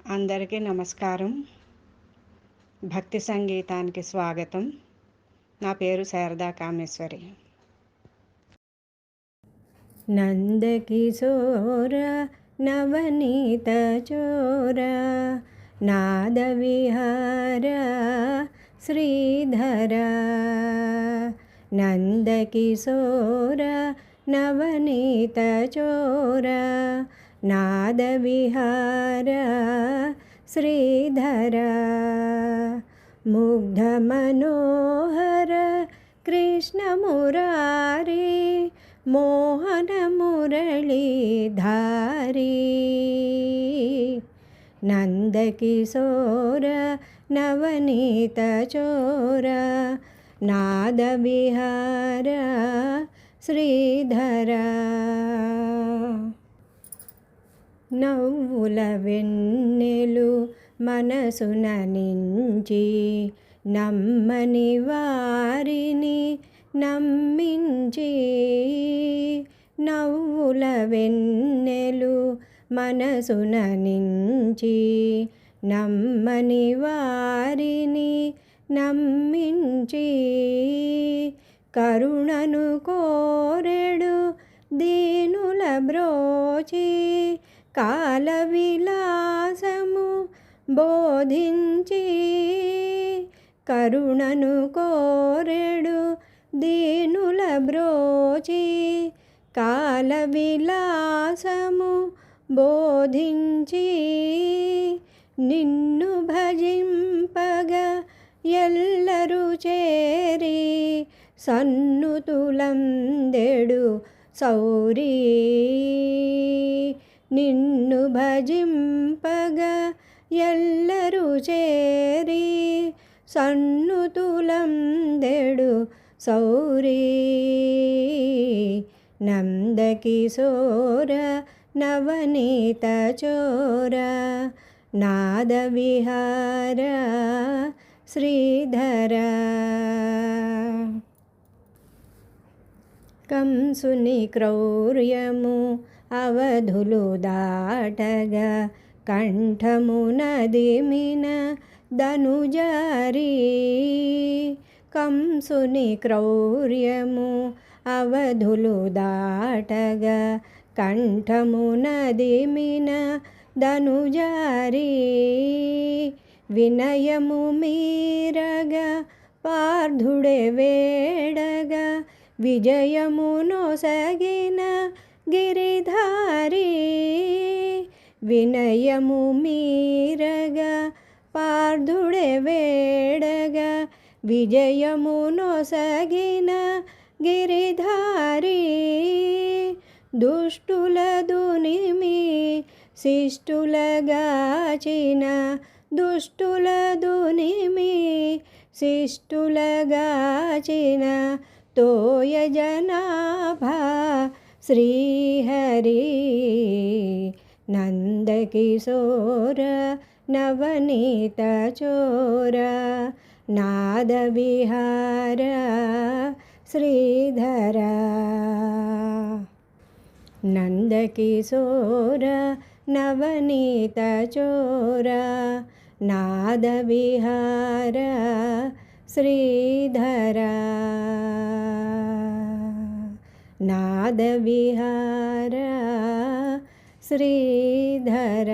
అందరికీ నమస్కారం. భక్తి సంగీతానికి స్వాగతం. నా పేరు శారదా కామేశ్వరి. నందకిశోర నవనీత చోర నాద విహార శ్రీధర నందకిశోర నవనీత చోర నాద విహార శ్రీధర ముగ్ధ మనోహర కృష్ణ మురారి మోహన మురళీధారి నందకిశోర నవనీత చోర నాద విహార శ్రీధర నవ్వుల వెన్నెలు మనసున నించి నమ్మని వారిని నమ్మించి నవ్వుల వెన్నెలు మనసున నించి నమ్మని వారిని నమ్మించి కరుణను కోరెడు దీనుల బ్రోచి కాల విలాసము బోధించి కరుణను కోరెడు దీనుల బ్రోచి కాల విలాసము బోధించి నిన్ను భజింపగ ఎల్లరూ చేరి సన్నుతులందెడు సౌరీ నిన్ను భజింపగ ఎల్లరూ చేరి సన్నుతులందెడు సౌరీ నందకిశోర నవనీత చోర నాద విహార శ్రీధర కంసుని క్రౌర్యము అవధులు దాటగా కంఠమున దిమిన ధనుజారి కంసుని క్రౌర్యము అవధులు దాటగా కంఠమున దిమిన ధనుజారి వినయము మీరగా పార్థుడే వేడగా విజయము నొసగిన గిరిధారి వినయము మీరగా పార్థుడే వేడగా విజయము నొసగిన గిరిధారి దుష్టుల దునిమి శిష్టులగాచిన దుష్టుల దునిమి శిష్టులగాచిన తోయ జనాభా శ్రీహరి నందకిశోర నవనీత చోర నాద విహార శ్రీధర నందకిశోర నవనీత చోర నాద విహార శ్రీధర నాద విహార శ్రీధర